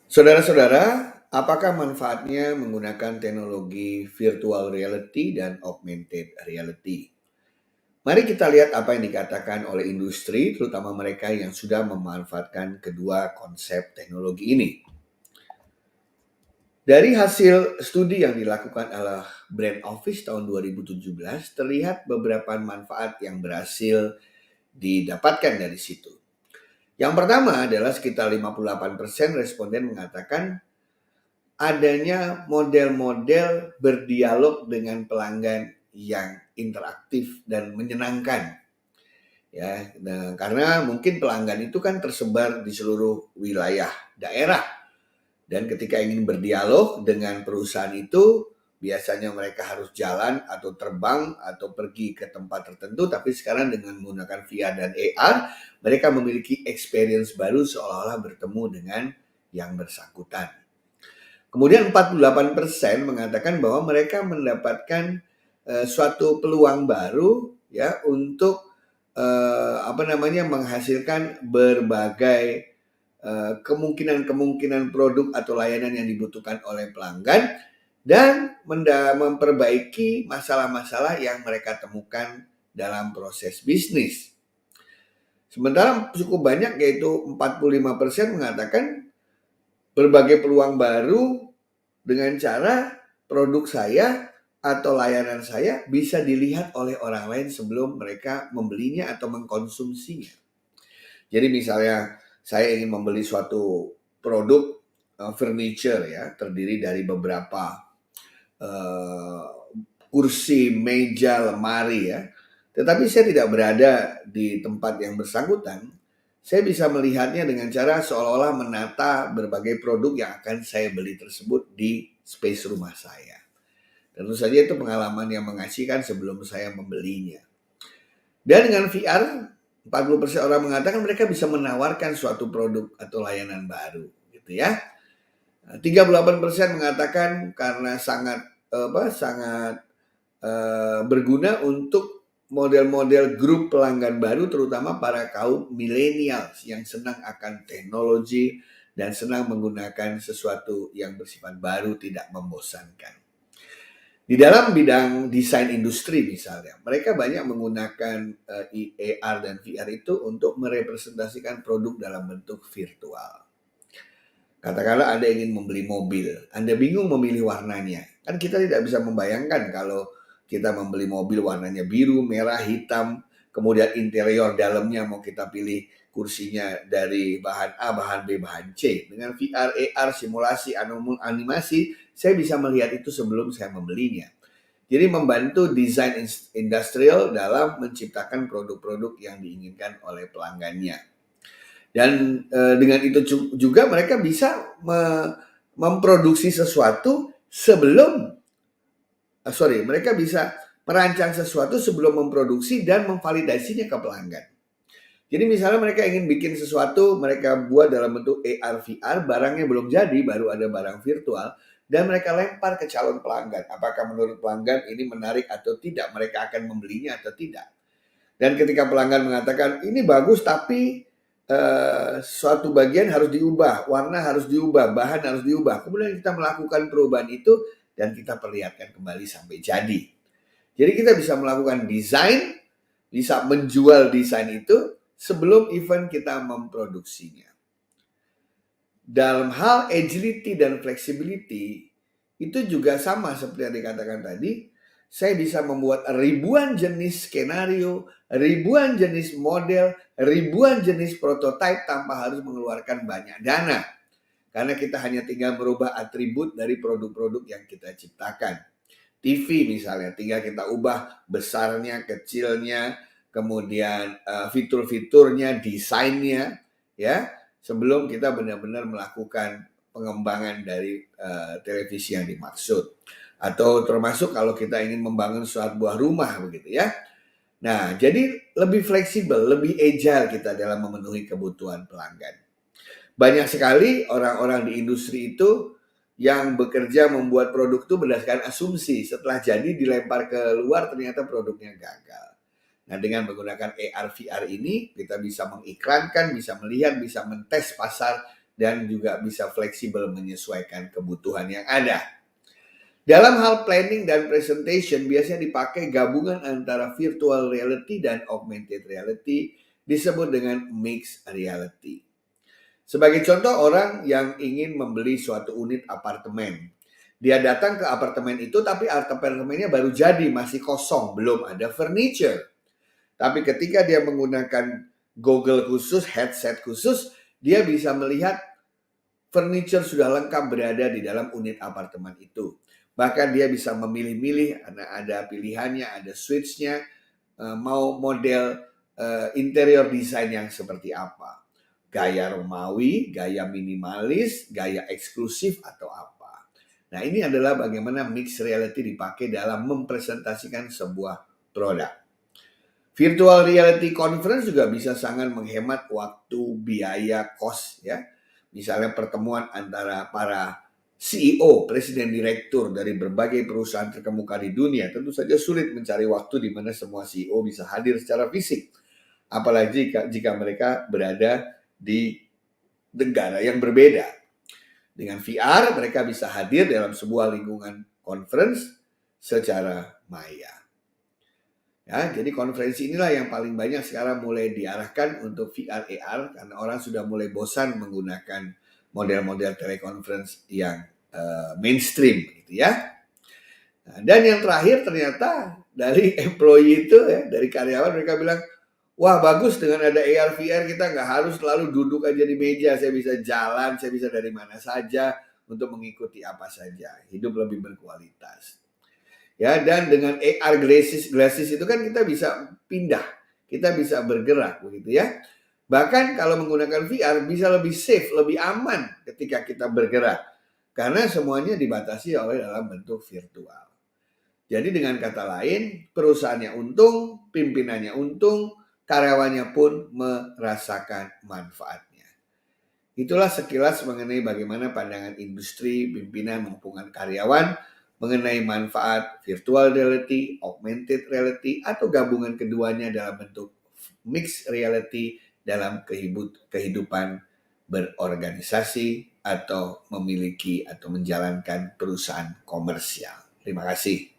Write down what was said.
Saudara-saudara, apakah manfaatnya menggunakan teknologi virtual reality dan augmented reality? Mari kita lihat apa yang dikatakan oleh industri, terutama mereka yang sudah memanfaatkan kedua konsep teknologi ini. Dari hasil studi yang dilakukan oleh Brand Office tahun 2017, terlihat beberapa manfaat yang berhasil didapatkan dari situ. Yang pertama adalah sekitar 58% responden mengatakan adanya model-model berdialog dengan pelanggan yang interaktif dan menyenangkan. Ya, nah, karena mungkin pelanggan itu kan tersebar di seluruh wilayah daerah, dan ketika ingin berdialog dengan perusahaan itu biasanya mereka harus jalan atau terbang atau pergi ke tempat tertentu, tapi sekarang dengan menggunakan VR dan AR mereka memiliki experience baru seolah-olah bertemu dengan yang bersangkutan. Kemudian 48% mengatakan bahwa mereka mendapatkan suatu peluang baru ya untuk menghasilkan berbagai kemungkinan-kemungkinan produk atau layanan yang dibutuhkan oleh pelanggan dan memperbaiki masalah-masalah yang mereka temukan dalam proses bisnis. Sementara cukup banyak, yaitu 45% mengatakan berbagai peluang baru dengan cara produk saya atau layanan saya bisa dilihat oleh orang lain sebelum mereka membelinya atau mengkonsumsinya. Jadi misalnya saya ingin membeli suatu produk furniture ya, terdiri dari beberapa kursi, meja, lemari ya. Tetapi saya tidak berada di tempat yang bersangkutan. Saya bisa melihatnya dengan cara seolah-olah menata berbagai produk yang akan saya beli tersebut di space rumah saya. Tentu saja itu pengalaman yang mengasihkan sebelum saya membelinya. Dan dengan VR, 40% orang mengatakan mereka bisa menawarkan suatu produk atau layanan baru, gitu ya. 38% mengatakan karena sangat berguna untuk model-model grup pelanggan baru, terutama para kaum milenial yang senang akan teknologi dan senang menggunakan sesuatu yang bersifat baru, tidak membosankan. Di dalam bidang desain industri misalnya, mereka banyak menggunakan AR dan VR itu untuk merepresentasikan produk dalam bentuk virtual. Katakanlah Anda ingin membeli mobil, Anda bingung memilih warnanya. Kan kita tidak bisa membayangkan kalau kita membeli mobil warnanya biru, merah, hitam, kemudian interior dalamnya mau kita pilih kursinya dari bahan A, bahan B, bahan C. Dengan VR, AR, simulasi, animasi, saya bisa melihat itu sebelum saya membelinya. Jadi membantu desain industrial dalam menciptakan produk-produk yang diinginkan oleh pelanggannya. Dan dengan itu juga mereka bisa memproduksi sesuatu sebelum mereka bisa merancang sesuatu sebelum memproduksi dan memvalidasinya ke pelanggan. Jadi misalnya mereka ingin bikin sesuatu, mereka buat dalam bentuk AR, VR, barangnya belum jadi, baru ada barang virtual, dan mereka lempar ke calon pelanggan. Apakah menurut pelanggan ini menarik atau tidak, mereka akan membelinya atau tidak. Dan ketika pelanggan mengatakan, ini bagus tapi suatu bagian harus diubah, warna harus diubah, bahan harus diubah. Kemudian kita melakukan perubahan itu dan kita perlihatkan kembali sampai jadi. Jadi kita bisa melakukan desain, bisa menjual desain itu sebelum event kita memproduksinya. Dalam hal agility dan flexibility, itu juga sama seperti yang dikatakan tadi. Saya bisa membuat ribuan jenis skenario, ribuan jenis model, ribuan jenis prototipe tanpa harus mengeluarkan banyak dana. Karena kita hanya tinggal merubah atribut dari produk-produk yang kita ciptakan. TV misalnya, tinggal kita ubah besarnya, kecilnya, kemudian fitur-fiturnya, desainnya, ya, sebelum kita benar-benar melakukan pengembangan dari televisi yang dimaksud. Atau termasuk kalau kita ingin membangun suatu buah rumah begitu ya. Nah, jadi lebih fleksibel, lebih agile kita dalam memenuhi kebutuhan pelanggan. Banyak sekali orang-orang di industri itu yang bekerja membuat produk itu berdasarkan asumsi. Setelah jadi dilempar ke luar ternyata produknya gagal. Nah, dengan menggunakan AR VR ini kita bisa mengiklankan, bisa melihat, bisa mentes pasar dan juga bisa fleksibel menyesuaikan kebutuhan yang ada. Dalam hal planning dan presentation biasanya dipakai gabungan antara virtual reality dan augmented reality, disebut dengan mixed reality. Sebagai contoh, orang yang ingin membeli suatu unit apartemen, dia datang ke apartemen itu tapi apartemennya baru jadi, masih kosong, belum ada furniture. Tapi ketika dia menggunakan goggle khusus, headset khusus, dia bisa melihat furniture sudah lengkap berada di dalam unit apartemen itu. Bahkan dia bisa memilih-milih, ada pilihannya, ada switch-nya, mau model interior design yang seperti apa. Gaya Romawi, gaya minimalis, gaya eksklusif, atau apa. Nah, ini adalah bagaimana mixed reality dipakai dalam mempresentasikan sebuah produk. Virtual reality conference juga bisa sangat menghemat waktu, biaya, cost ya. Misalnya pertemuan antara para CEO, presiden direktur dari berbagai perusahaan terkemuka di dunia, tentu saja sulit mencari waktu di mana semua CEO bisa hadir secara fisik. Apalagi jika mereka berada di negara yang berbeda. Dengan VR, mereka bisa hadir dalam sebuah lingkungan conference secara maya. Ya, jadi konferensi inilah yang paling banyak sekarang mulai diarahkan untuk VR AR karena orang sudah mulai bosan menggunakan model-model teleconference yang mainstream gitu ya. Nah, dan yang terakhir ternyata dari employee itu ya, dari karyawan mereka bilang, wah bagus dengan ada AR VR kita nggak harus selalu duduk aja di meja, saya bisa jalan, saya bisa dari mana saja untuk mengikuti apa saja, hidup lebih berkualitas. Ya, dan dengan AR glasses itu kan kita bisa pindah, kita bisa bergerak begitu ya. Bahkan kalau menggunakan VR bisa lebih safe, lebih aman ketika kita bergerak karena semuanya dibatasi oleh dalam bentuk virtual. Jadi dengan kata lain, perusahaannya untung, pimpinannya untung, karyawannya pun merasakan manfaatnya. Itulah sekilas mengenai bagaimana pandangan industri, pimpinan maupun karyawan mengenai manfaat virtual reality, augmented reality, atau gabungan keduanya dalam bentuk mixed reality dalam kehidupan berorganisasi atau memiliki atau menjalankan perusahaan komersial. Terima kasih.